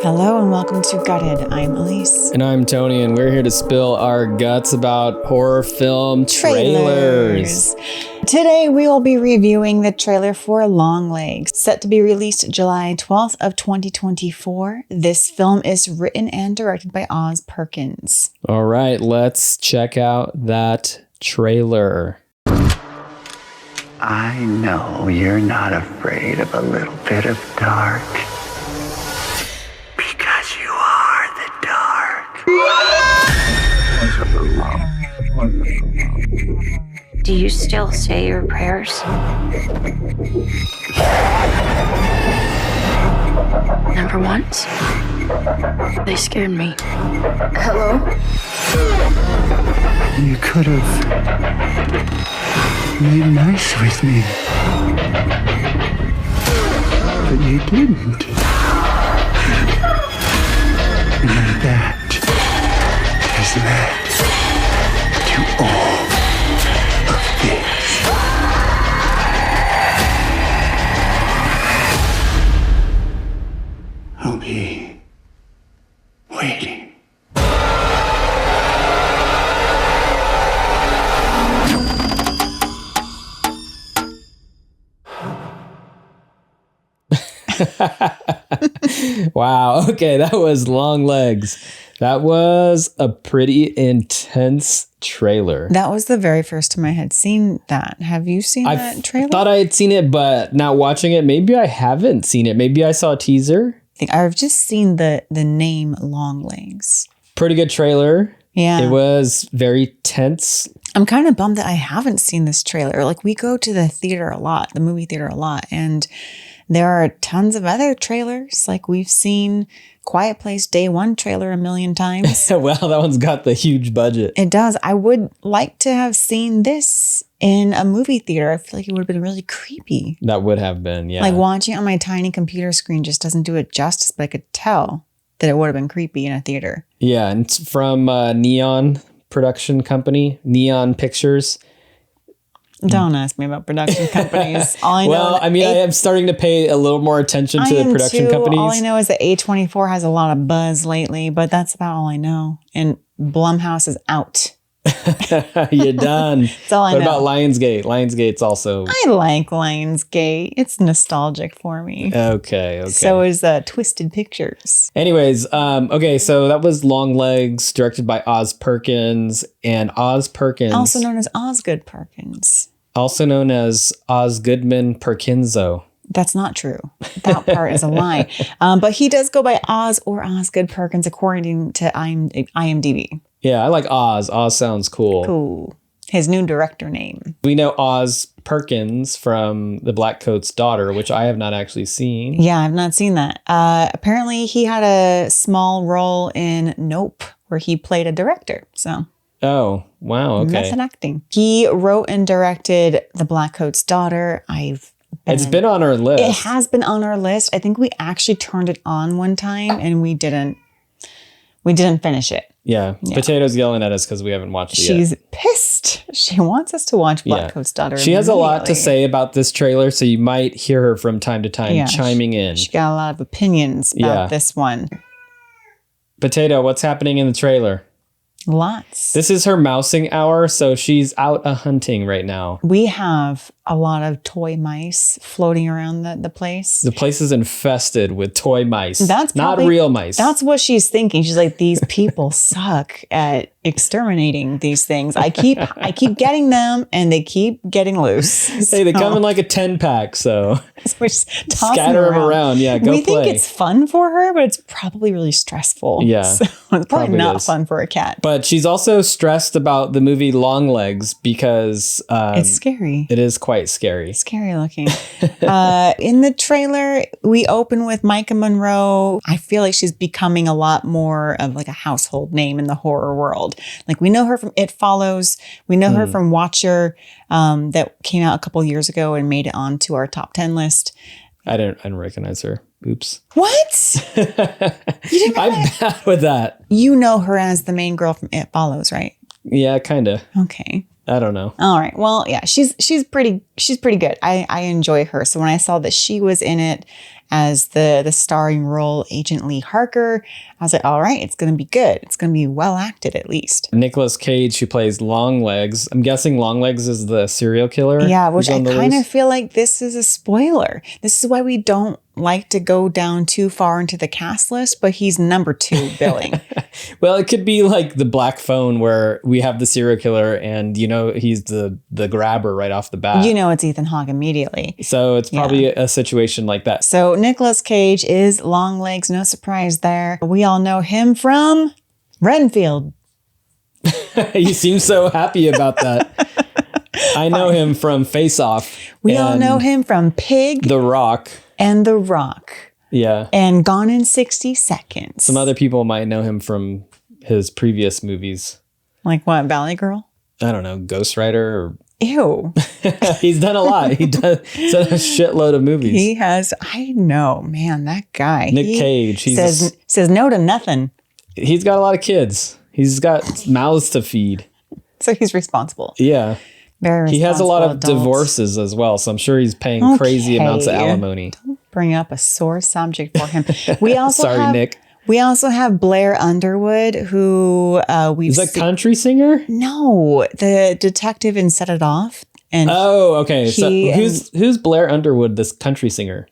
Hello and welcome to Gutted. I'm Aleece. And I'm Tony, and we're here to spill our guts about horror film trailers. Today we will be reviewing the trailer for Longlegs, set to be released July 12th of 2024. This film is written and directed by Oz Perkins. All right, let's check out that trailer. I know you're not afraid of a little bit of dark. Because you are the dark. Do you still say your prayers? Never once. They scared me. Hello? You could have made nice with me. But you didn't. And that has led to all of this. I'll be waiting. Wow. Okay, that was Longlegs. That was a pretty intense trailer. That was the very first time I had seen that. Have you seen that trailer? I thought I had seen it, but now watching it, maybe I haven't seen it. Maybe I saw a teaser. I think I've just seen the name Longlegs. Pretty good trailer. Yeah. It was very tense. I'm kind of bummed that I haven't seen this trailer. Like, we go to the theater a lot, the movie theater a lot, and there are tons of other trailers. Like, we've seen Quiet Place Day 1 trailer a million times. Well, that one's got the huge budget. It does. I would like to have seen this in a movie theater. I feel like it would have been really creepy. That would have been, yeah. Like, watching it on my tiny computer screen just doesn't do it justice, but I could tell that it would have been creepy in a theater. Yeah, and it's from Neon production company, Neon Pictures. Don't ask me about production companies. All I know. Well, I mean, I am starting to pay a little more attention to the production companies. All I know is that A24 has a lot of buzz lately, but that's about all I know. And Blumhouse is out. You're done. That's all I know. What about Lionsgate? Lionsgate's also... I like Lionsgate. It's nostalgic for me. Okay. So is Twisted Pictures. Anyways, okay, so that was Longlegs, directed by Oz Perkins. And Oz Perkins... Also known as Osgood Perkins. Also known as Osgoodman Perkinso. That's not true. That part is a lie. But he does go by Oz or Osgood Perkins according to IMDb. Yeah, I like Oz. Oz sounds cool. Cool. His new director name. We know Oz Perkins from The Black Coat's Daughter, which I have not actually seen. Yeah, I've not seen that. Apparently, he had a small role in Nope, where he played a director. So. Oh, wow. Okay. That's an acting. He wrote and directed The Black Coat's Daughter. It's been on our list. It has been on our list. I think we actually turned it on one time and we didn't finish it. Yeah. Potato's yelling at us because we haven't watched it yet. She's pissed. She wants us to watch Black Coat's Daughter. She has a lot to say about this trailer, so you might hear her from time to time chiming in. She got a lot of opinions about this one. Potato, what's happening in the trailer? Lots. This is her mousing hour, so she's out hunting right now. We have a lot of toy mice floating around the place. The place is infested with toy mice. That's not real mice. That's what she's thinking. She's like, these people suck at exterminating these things. I keep getting them and they keep getting loose. Hey, they come in like a 10-pack, so scatter them around. Yeah, go we play. We think it's fun for her, but it's probably really stressful. Yeah. So it's probably not fun for a cat. But she's also stressed about the movie Longlegs because... it's scary. It is quite scary. Scary looking. In the trailer, we open with Micah Monroe. I feel like she's becoming a lot more of like a household name in the horror world. Like, we know her from It Follows. We know her from Watcher, that came out a couple years ago and made it onto our top 10 list. I didn't recognize her. Oops. What? You didn't I'm bad with that. You know her as the main girl from It Follows, right? Yeah, kind of. Okay. I don't know. All right. Well, yeah, she's pretty good. I enjoy her. So when I saw that she was in it as the starring role, Agent Lee Harker. I was like, all right, it's going to be good. It's going to be well acted at least. Nicolas Cage, who plays Longlegs. I'm guessing Longlegs is the serial killer. Yeah, which I kind loose. of feel like this is a spoiler. This is why we don't like to go down too far into the cast list, but he's number 2 billing. Well, it could be like the Black Phone where we have the serial killer and, you know, he's the grabber right off the bat. You know it's Ethan Hawke immediately. So it's probably a situation like that. So Nicolas Cage is Longlegs, no surprise there. We all know him from Renfield. You seem so happy about that. I know him from Face Off. We all know him from Pig. The Rock. And The Rock. Yeah. And Gone in 60 Seconds. Some other people might know him from his previous movies. Like what, Valley Girl? I don't know, Ghost Rider or... Ew. He's done a lot. He's done a shitload of movies. He has, I know, man, that guy. Nick Cage. He says no to nothing. He's got a lot of kids. He's got mouths to feed. So he's responsible. Yeah. Very responsible. He has a lot of adults. divorces as well, so I'm sure he's paying crazy amounts of alimony. Don't bring up a sore subject for him. We also Sorry, Nick. We also have Blair Underwood, who we've Is that country singer? No, the detective in Set It Off. And okay. So who's Blair Underwood, this country singer?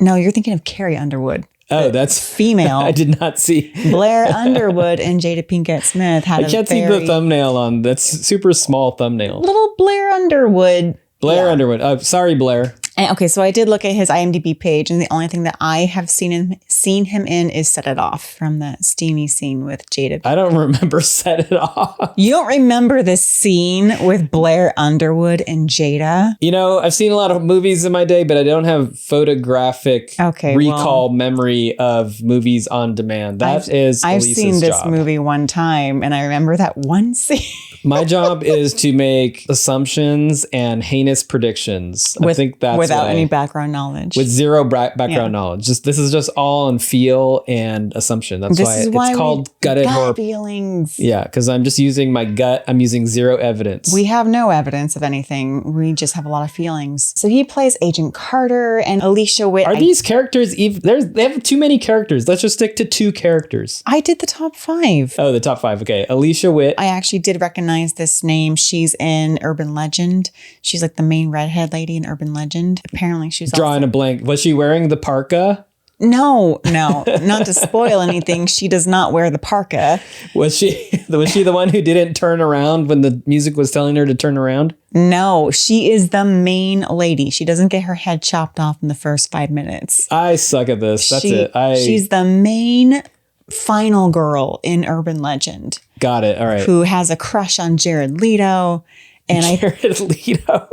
No, you're thinking of Carrie Underwood. Oh, that's female. I did not see. Blair Underwood and Jada Pinkett Smith had I can't see the thumbnail on. That's super small thumbnail. Little Blair Underwood. Blair Underwood. Oh, sorry, Blair. And, okay, so I did look at his IMDb page, and the only thing that I have seen him in is Set It Off from that steamy scene with Jada. I don't remember Set It Off. You don't remember this scene with Blair Underwood and Jada? You know, I've seen a lot of movies in my day, but I don't have photographic recall memory of movies on demand. I've Aleece's seen this job. movie one time, and I remember that one scene. My job is to make assumptions and heinous predictions. I think that's without any background knowledge. With zero background knowledge. This is just all on feel and assumption. That's why it's called gutted horror feelings. Yeah, because I'm just using my gut. I'm using zero evidence. We have no evidence of anything. We just have a lot of feelings. So he plays Agent Carter and Alicia Witt. Are these characters even? They have too many characters. Let's just stick to 2 characters. I did the top 5. Oh, the top 5. Okay, Alicia Witt. I actually did recognize this name. She's in Urban Legend. She's like the main redhead lady in Urban Legend. Apparently she's drawing a blank. Was she wearing the parka? No, not to spoil anything. She does not wear the parka. Was she the one who didn't turn around when the music was telling her to turn around? No, she is the main lady. She doesn't get her head chopped off in the first 5 minutes. I suck at this. That's it. She's the main final girl in Urban Legend. Got it. All right. Who has a crush on Jared Leto. And Jared Leto.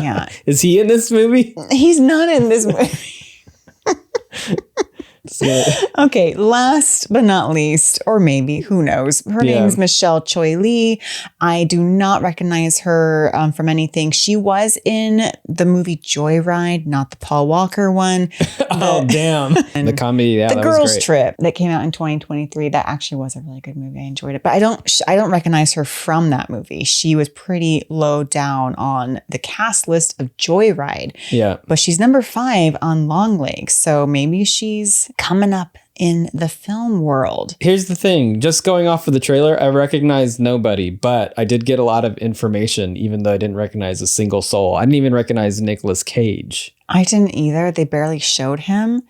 Yeah. Is he in this movie? He's not in this movie. Okay, last but not least, or maybe, who knows? Her name's Michelle Choi Lee. I do not recognize her from anything. She was in the movie Joyride, not the Paul Walker one. Oh, damn. The comedy, The that Girls was great. Trip that came out in 2023. That actually was a really good movie. I enjoyed it. But I don't recognize her from that movie. She was pretty low down on the cast list of Joyride. Yeah. But she's number 5 on Longlegs. So maybe she's coming up in the film world. Here's the thing. Just going off of the trailer, I recognized nobody, but I did get a lot of information, even though I didn't recognize a single soul. I didn't even recognize Nicolas Cage. I didn't either. They barely showed him.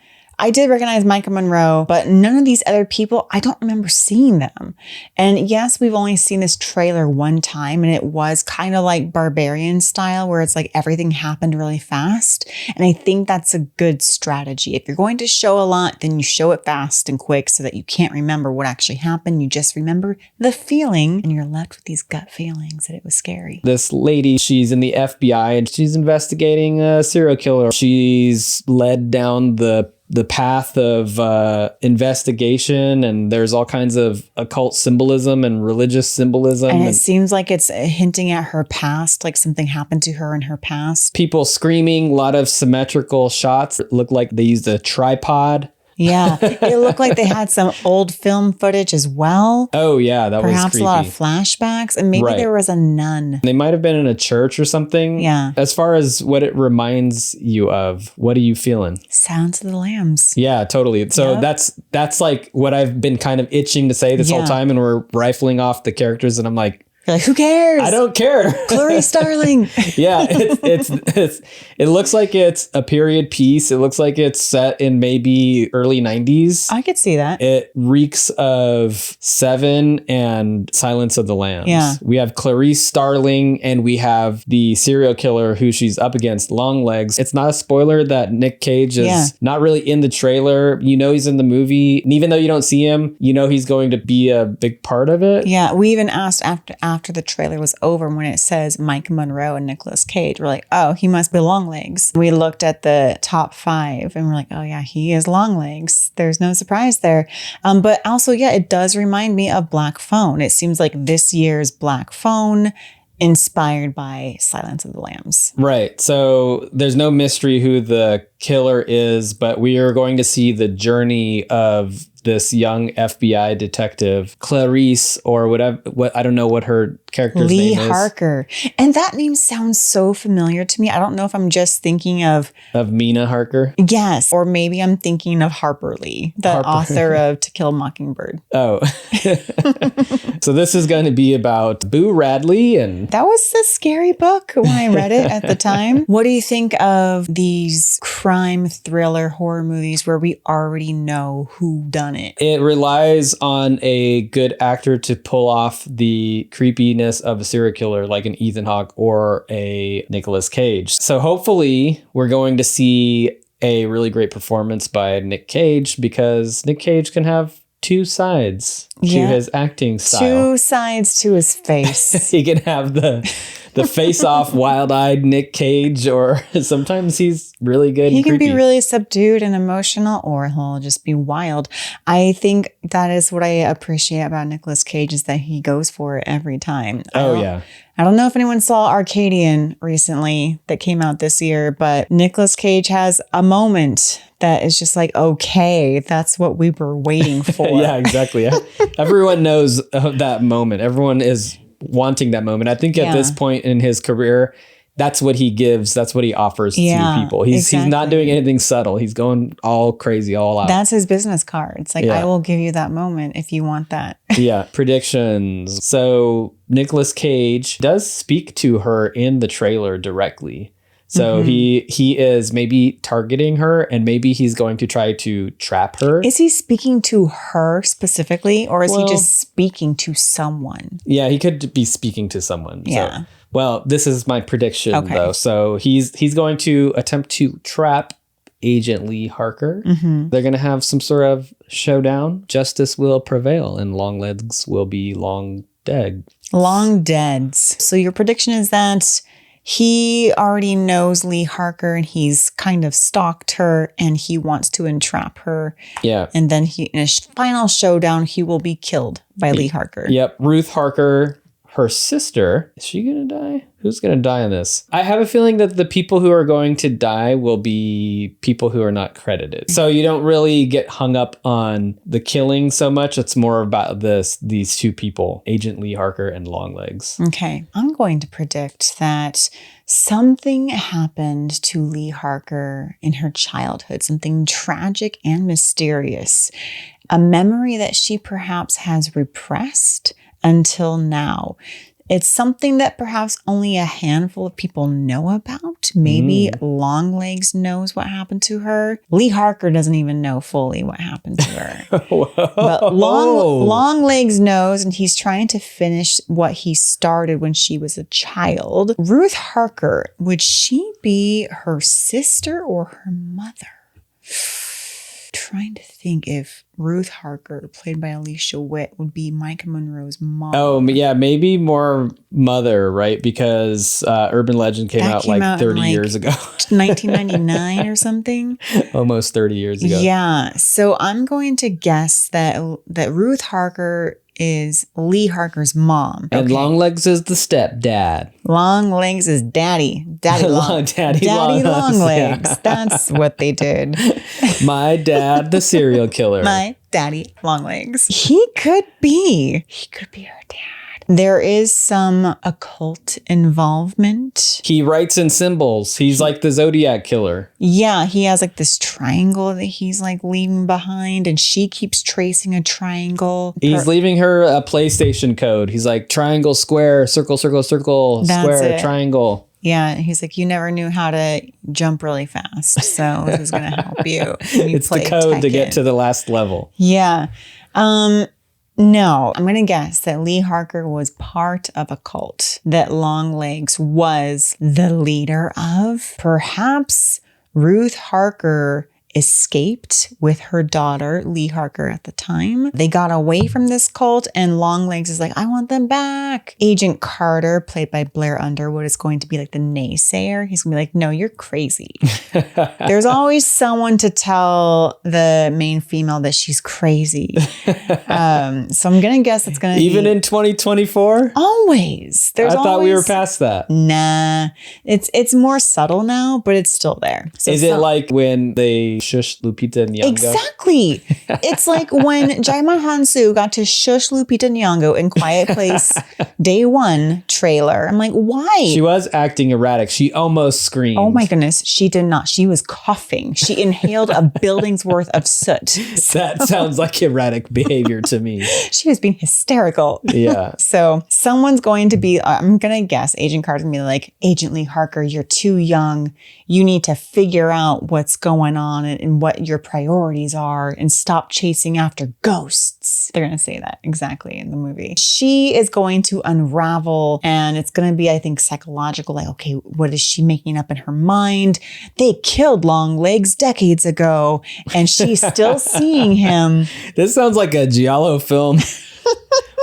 I did recognize Micah Monroe, but none of these other people, I don't remember seeing them. And yes, we've only seen this trailer one time, and it was kind of like Barbarian style, where it's like everything happened really fast. And I think that's a good strategy. If you're going to show a lot, then you show it fast and quick so that you can't remember what actually happened. You just remember the feeling, and you're left with these gut feelings that it was scary. This lady, she's in the FBI, and she's investigating a serial killer. She's led down the path of investigation, and there's all kinds of occult symbolism and religious symbolism. And it seems like it's hinting at her past, like something happened to her in her past. People screaming, a lot of symmetrical shots. It looked like they used a tripod Yeah. It looked like they had some old film footage as well. Oh, yeah. That was Perhaps creepy. a lot of flashbacks. And maybe there was a nun. They might have been in a church or something. Yeah. As far as what it reminds you of, what are you feeling? Sounds of the Lambs. Yeah, totally. So that's like what I've been kind of itching to say this whole time. And we're rifling off the characters and I'm like, you're like, who cares? I don't care. Clarice Starling. Yeah, it looks like it's a period piece. It looks like it's set in maybe early 90s. I could see that. It reeks of Seven and Silence of the Lambs. Yeah. We have Clarice Starling and we have the serial killer who she's up against, Longlegs. It's not a spoiler that Nick Cage is not really in the trailer. You know he's in the movie. And even though you don't see him, you know he's going to be a big part of it. Yeah, we even asked after the trailer was over, when it says Mike Monroe and Nicolas Cage, we're like, oh, he must be Longlegs. We looked at the top 5 and we're like, oh yeah, he is Longlegs. There's no surprise there. But also, yeah, it does remind me of Black Phone. It seems like this year's Black Phone inspired by Silence of the Lambs. Right. So there's no mystery who the killer is, but we are going to see the journey of this young FBI detective, Clarice, or whatever. What I don't know what her character's name is. Lee Harker. And that name sounds so familiar to me. I don't know if I'm just thinking of Mina Harker. Yes. Or maybe I'm thinking of Harper Lee, the author of To Kill a Mockingbird. Oh. So this is going to be about Boo Radley. And that was a scary book when I read it at the time. What do you think of these crime thriller horror movies where we already know who done it? It relies on a good actor to pull off the creepiness of a serial killer like an Ethan Hawke or a Nicolas Cage. So hopefully we're going to see a really great performance by Nick Cage, because Nick Cage can have two sides to his acting style. Two sides to his face. He can have the face-off, wild-eyed Nick Cage, or sometimes he's really good. He can creepy. be really subdued and emotional, or he'll just be wild. I think that is what I appreciate about Nicolas Cage, is that he goes for it every time. I don't know if anyone saw Arcadian recently that came out this year, but Nicolas Cage has a moment that is just like, okay, that's what we were waiting for. Yeah, exactly. Everyone knows that moment. Everyone is wanting that moment. I think at this point in his career, that's what he gives. That's what he offers to people. He's not doing anything subtle. He's going all crazy, all out. That's his business card. It's like, I will give you that moment if you want that. Yeah. Predictions. So Nicolas Cage does speak to her in the trailer directly. So he is maybe targeting her, and maybe he's going to try to trap her. Is he speaking to her specifically, or is he just speaking to someone? Yeah, he could be speaking to someone. Yeah. So, well, this is my prediction though. So he's going to attempt to trap Agent Lee Harker. They're going to have some sort of showdown. Justice will prevail, and Longlegs will be long dead. Long dead. So your prediction is that he already knows Lee Harker and he's kind of stalked her and he wants to entrap her. Yeah. And then in a final showdown, he will be killed by Lee Harker. Yep. Ruth Harker, her sister. Is she going to die? Who's going to die in this? I have a feeling that the people who are going to die will be people who are not credited. So you don't really get hung up on the killing so much. It's more about these two people, Agent Lee Harker and Longlegs. Okay. I'm going to predict that something happened to Lee Harker in her childhood, something tragic and mysterious, a memory that she perhaps has repressed until now. It's something that perhaps only a handful of people know about. Maybe Longlegs knows what happened to her. Lee Harker doesn't even know fully what happened to her. But Longlegs knows, and he's trying to finish what he started when she was a child. Ruth Harker, would she be her sister or her mother? Trying to think if Ruth Harker, played by Alicia Witt, would be Micah Monroe's mom. Oh, yeah, maybe more mother, right? Because Urban Legend came out 30 years ago. 1999 or something. Almost 30 years ago. Yeah. So I'm going to guess that Ruth Harker is Lee Harker's mom. And Longlegs is the stepdad. Longlegs is daddy. Daddy Longlegs. Yeah. That's what they did. My dad, the serial killer. My daddy Longlegs. He could be her dad. There is some occult involvement. He writes in symbols. He's like the Zodiac killer. Yeah, he has like this triangle that he's like leaving behind, and she keeps tracing a triangle. He's leaving her a PlayStation code. He's like triangle, square, circle, circle, circle, square, triangle. Yeah, he's like, you never knew how to jump really fast, so this is going to help you. It's the code to get to the last level. Yeah. No, I'm going to guess that Lee Harker was part of a cult that Longlegs was the leader of. Perhaps Ruth Harker escaped with her daughter, Lee Harker, at the time. They got away from this cult, and Longlegs is like, I want them back. Agent Carter, played by Blair Underwood, is going to be like the naysayer. He's going to be like, no, you're crazy. There's always someone to tell the main female that she's crazy. So I'm going to guess it's going to be... Even in 2024? Always. I thought we were past that. Nah. It's more subtle now, but it's still there. So is it like when they shush Lupita Nyong'o? Exactly. It's like when Jaima Hansu got to shush Lupita Nyong'o in Quiet Place Day 1 trailer. I'm like, why? She was acting erratic. She almost screamed. Oh my goodness. She did not. She was coughing. She inhaled a building's worth of soot. That sounds like erratic behavior to me. She was being hysterical. Yeah. So someone's going to be, I'm going to guess, Agent Carter's going to be like, Agent Lee Harker, you're too young. You need to figure out what's going on and what your priorities are and stop chasing after ghosts. They're going to say that exactly in the movie. She is going to unravel, and it's going to be, I think, psychological. Like, okay, what is she making up in her mind? They killed Longlegs decades ago, and she's still seeing him. This sounds like a Giallo film.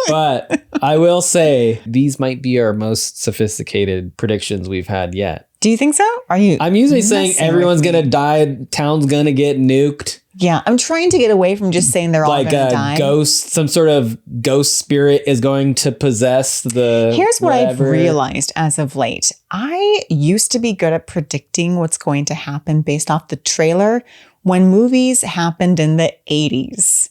But I will say these might be our most sophisticated predictions we've had yet. Do you think so? I'm usually saying everyone's going to die. Town's going to get nuked. Yeah, I'm trying to get away from just saying they're all going to die. Like a ghost, some sort of ghost spirit is going to possess the Here's what I've realized as of late. I used to be good at predicting what's going to happen based off the trailer when movies happened in the 80s.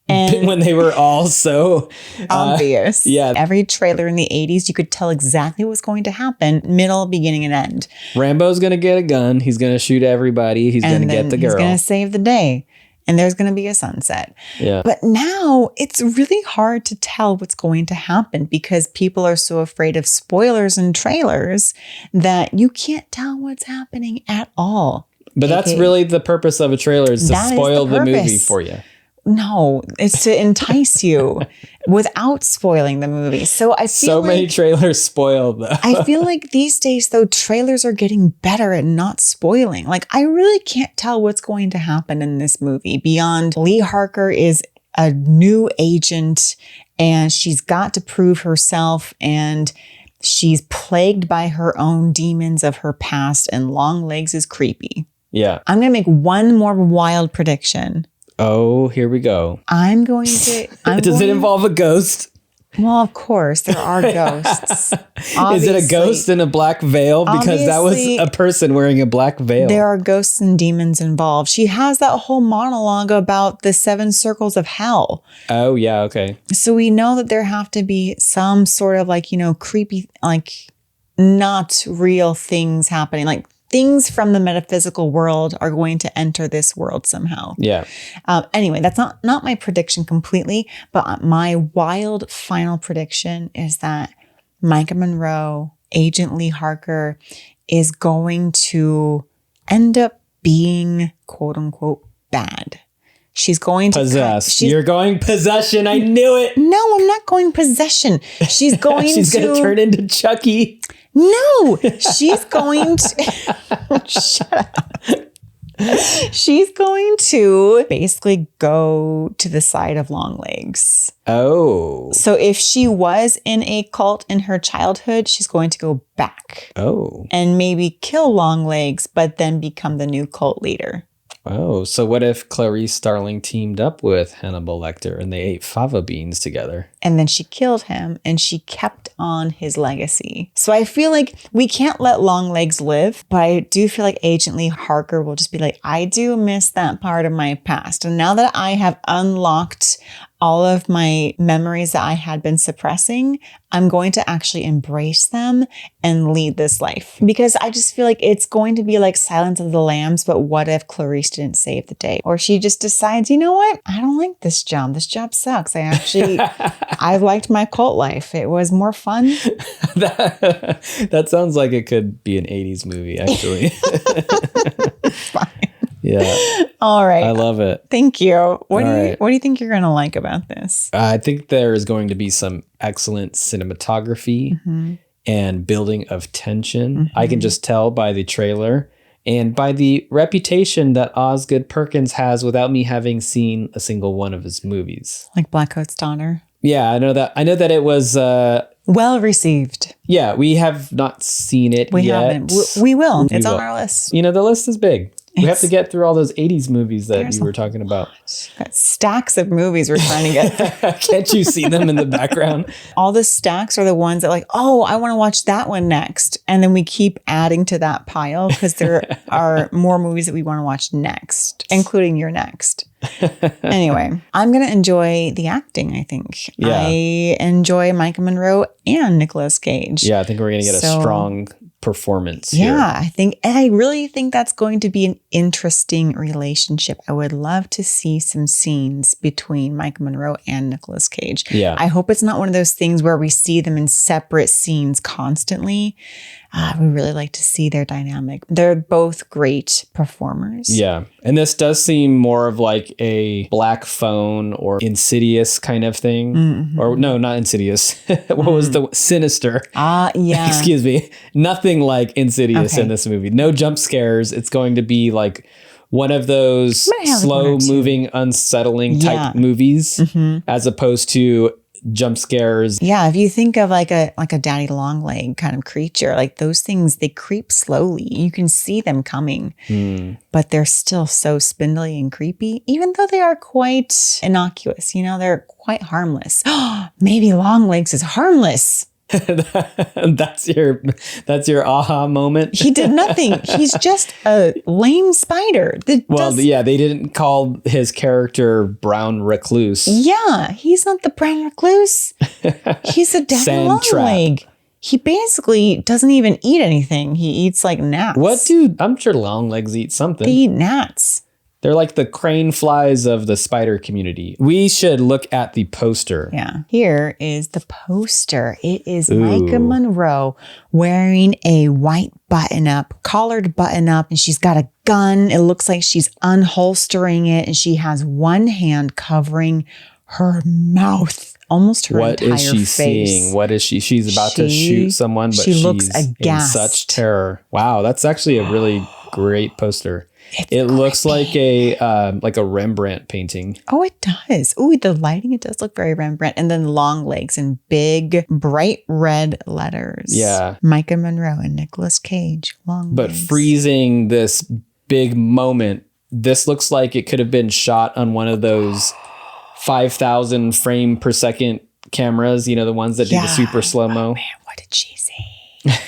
And when they were all so obvious. Yeah. Every trailer in the 80s, you could tell exactly what's going to happen, middle, beginning, and end. Rambo's going to get a gun. He's going to shoot everybody. He's going to get the girl. He's going to save the day. And there's going to be a sunset. Yeah. But now it's really hard to tell what's going to happen because people are so afraid of spoilers and trailers that you can't tell what's happening at all. But that's really the purpose of a trailer, is to spoil the movie for you. No, it's to entice you without spoiling the movie. So I feel many trailers spoil though. I feel like these days though, trailers are getting better at not spoiling. Like I really can't tell what's going to happen in this movie beyond Lee Harker is a new agent and she's got to prove herself and she's plagued by her own demons of her past and Longlegs is creepy. Yeah. I'm going to make one more wild prediction. Oh, here we go. Does it involve a ghost? Well, of course, there are ghosts. Is it a ghost in a black veil? Because that was a person wearing a black veil. There are ghosts and demons involved. She has that whole monologue about the 7 circles of hell. Oh, yeah. Okay. So we know that there have to be some sort of creepy, not real things happening. Like things from the metaphysical world are going to enter this world somehow. Yeah. Anyway, that's not my prediction completely, but my wild final prediction is that Micah Monroe, Agent Lee Harker, is going to end up being quote unquote bad. She's going to possess. You're going possession. I knew it. No, I'm not going possession. She's going She's going to turn into Chucky. No, she's going to shut up. She's going to basically go to the side of Longlegs. Oh. So if she was in a cult in her childhood, she's going to go back. Oh. And maybe kill Longlegs, but then become the new cult leader. Oh, so what if Clarice Starling teamed up with Hannibal Lecter and they ate fava beans together? And then she killed him and she kept on his legacy. So I feel like we can't let Longlegs live, but I do feel like Agent Lee Harker will just be like, I do miss that part of my past. And now that I have unlocked all of my memories that I had been suppressing, I'm going to actually embrace them and lead this life. Because I just feel like it's going to be like Silence of the Lambs, but what if Clarice didn't save the day? Or she just decides, you know what? I don't like this job. This job sucks. I liked my cult life. It was more fun. That sounds like it could be an 80s movie, actually. Fine. Yeah. All right. I love it. Thank you. What do you think you're going to like about this? I think there is going to be some excellent cinematography and building of tension. I can just tell by the trailer and by the reputation that Osgood Perkins has without me having seen a single one of his movies. Like Blackcoat's Daughter? Yeah, I know that it was well received. Yeah, we have not seen it yet. We haven't. We will. It's on our list. You know, the list is big. We have to get through all those 80s movies that you were talking about. Got stacks of movies we're trying to get. Can't you see them in the background? All the stacks are the ones that like, oh, I want to watch that one next. And then we keep adding to that pile because there are more movies that we want to watch next, including your next. Anyway, I'm going to enjoy the acting, I think. Yeah. I enjoy Micah Monroe and Nicolas Cage. Yeah, I think we're going to get a strong performance here. Yeah, I really think that's going to be an interesting relationship. I would love to see some scenes between Micah Monroe and Nicolas Cage. Yeah. I hope it's not one of those things where we see them in separate scenes constantly. We really like to see their dynamic. They're both great performers. Yeah. And this does seem more of like a Black Phone or Insidious kind of thing. Mm-hmm. Or no, not Insidious. What was the Sinister? Yeah. Excuse me. Nothing like Insidious in this movie. No jump scares. It's going to be like one of those slow moving, unsettling type movies as opposed to jump scares. Yeah, if you think of like a daddy long leg kind of creature, like those things, they creep slowly. You can see them coming, but they're still so spindly and creepy, even though they are quite innocuous. You know, they're quite harmless. Maybe Longlegs is harmless. That's your aha moment. He did nothing. He's just a lame spider. They didn't call his character Brown Recluse. Yeah, he's not the Brown Recluse. He's a daddy long leg. He basically doesn't even eat anything. He eats like gnats. What, dude? I'm sure Longlegs eat something. They eat gnats. They're like the crane flies of the spider community. We should look at the poster. Yeah. Here is the poster. It is Micah Monroe wearing a white button-up, collared button-up, and she's got a gun. It looks like she's unholstering it, and she has one hand covering her mouth. Almost her entire face. What is she seeing? What is she? She's about to shoot someone, but she's looks aghast. In such terror. Wow, that's actually a really great poster. It looks like a Rembrandt painting. Oh, it does. Oh, the lighting, it does look very Rembrandt. And then Longlegs in big, bright red letters. Yeah. Micah Monroe and Nicolas Cage. Longlegs. But freezing this big moment, this looks like it could have been shot on one of those 5,000 frame per second cameras, you know, the ones that do the super slow-mo. Oh, man, what did she say?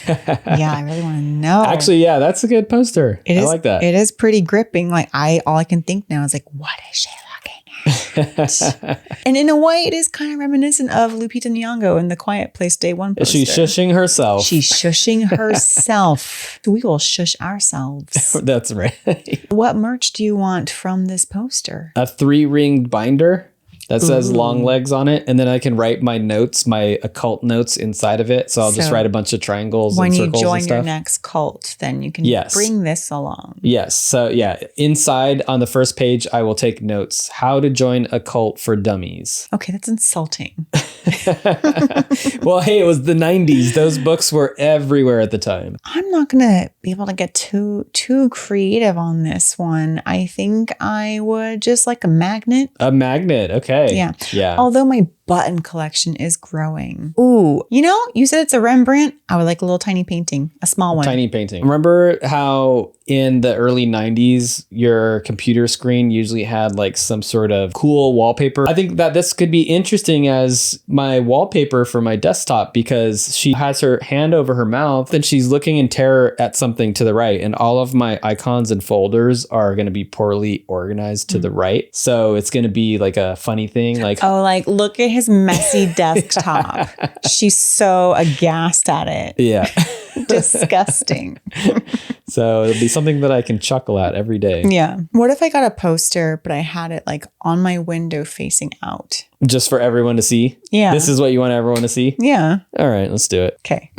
Yeah, I really want to know. Actually, yeah, that's a good poster. I like that. It is pretty gripping. Like all I can think now is like, what is she looking at? And in a way, it is kind of reminiscent of Lupita Nyong'o in the Quiet Place Day One poster. She's shushing herself. She's shushing herself. We will shush ourselves. That's right. What merch do you want from this poster? A 3-ringed binder that says Longlegs on it, and then I can write my notes, my occult notes inside of it. So I'll just write a bunch of triangles and circles and stuff. When you join your next cult, then you can bring this along. Yes. So yeah, inside on the first page, I will take notes. How to join a cult for dummies. Okay, that's insulting. Well, hey, it was the 90s. Those books were everywhere at the time. I'm not going to be able to get too creative on this one. I think I would just like a magnet. A magnet, okay. Yeah. Although my button collection is growing. Ooh, you know, you said it's a Rembrandt. I would like a little tiny painting, a small one. Tiny painting. Remember how in the early 90s, your computer screen usually had like some sort of cool wallpaper? I think that this could be interesting as my wallpaper for my desktop because she has her hand over her mouth and she's looking in terror at something to the right. And all of my icons and folders are going to be poorly organized to the right. So it's going to be like a funny thing. Like, oh, like look at his messy desktop. She's so aghast at it. Yeah. Disgusting. So it'll be something that I can chuckle at every day. Yeah. What if I got a poster, but I had it like on my window facing out? Just for everyone to see? Yeah. This is what you want everyone to see? Yeah. All right, let's do it. Okay.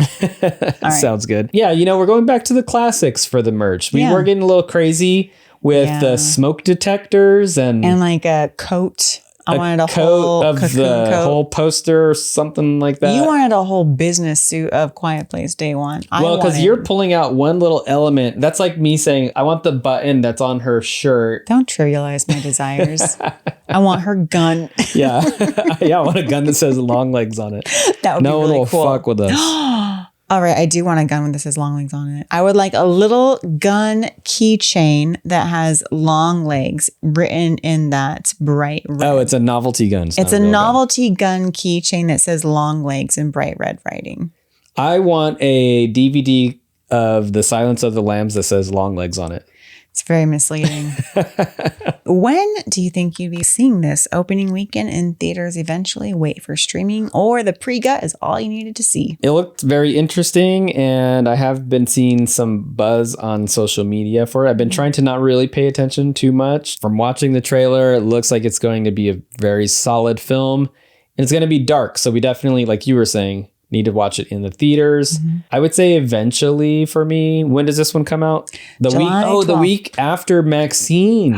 Sounds good. Yeah, you know, we're going back to the classics for the merch. We were getting a little crazy with the smoke detectors and like a coat. I wanted a coat whole of cocoon the coat. whole poster or something like that. You wanted a whole business suit of Quiet Place Day One. Well, because you're pulling out one little element. That's like me saying, I want the button that's on her shirt. Don't trivialize my desires. I want her gun. Yeah. Yeah, I want a gun that says Longlegs on it. That would be really one will cool. fuck with us. All right, I do want a gun that says Longlegs on it. I would like a little gun keychain that has Longlegs written in that bright red. Oh, it's a novelty gun. It's a novelty gun keychain that says Longlegs in bright red writing. I want a DVD of The Silence of the Lambs that says Longlegs on it. It's very misleading. When do you think you'd be seeing this? Opening weekend in theaters eventually? Wait for streaming? Or the pre-gut is all you needed to see? It looked very interesting, and I have been seeing some buzz on social media for it. I've been trying to not really pay attention too much. From watching the trailer, it looks like it's going to be a very Solid film. And it's going to be dark, so we definitely, like you were saying, need to watch it in the theaters. I would say eventually for me. When does this one come out? July 12th. The week after Maxine.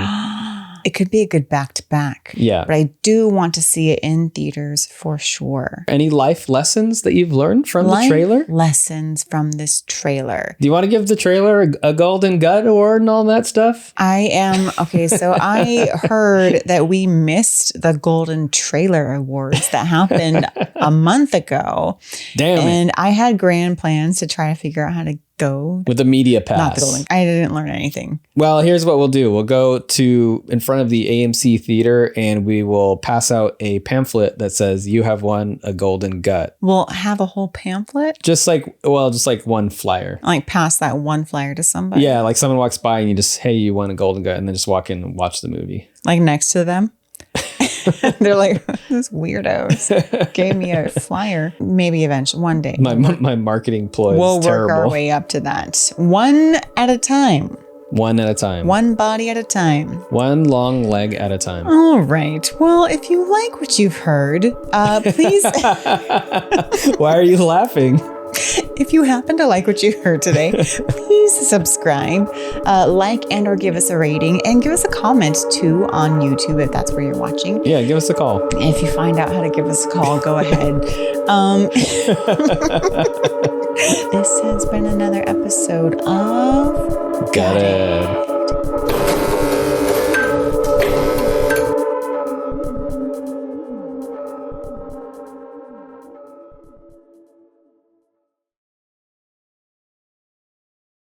It could be a good back-to-back. Yeah. But I do want to see it in theaters for sure. Any life lessons that you've learned from the trailer? Lessons from this trailer. Do you want to give the trailer a Golden Gut award and all that stuff? I am. Okay, so I heard that we missed the Golden Trailer Awards that happened a month ago. Damn it. And I had grand plans to try to figure out how to go. With the media pass. Not the Golden. I didn't learn anything. Well, here's what we'll do. We'll go to in front of the AMC theater and we will pass out a pamphlet that says you have won a Golden Gut. We'll have a whole pamphlet? Just like one flyer. Like pass that one flyer to somebody? Yeah, like someone walks by and you just, hey, you won a Golden Gut, and then just walk in and watch the movie. Like next to them? They're like, those weirdos gave me a flyer. Maybe eventually, one day. My marketing ploy we'll is terrible. Work our way up to that. One at a time. One at a time. One body at a time. One long leg at a time. All right. Well, if you like what you've heard, please. Why are you laughing? If you happen to like what you heard today, please subscribe, like and or give us a rating, and give us a comment too on YouTube if that's where you're watching. Yeah, give us a call. If you find out how to give us a call, go ahead. This has been another episode of Got it.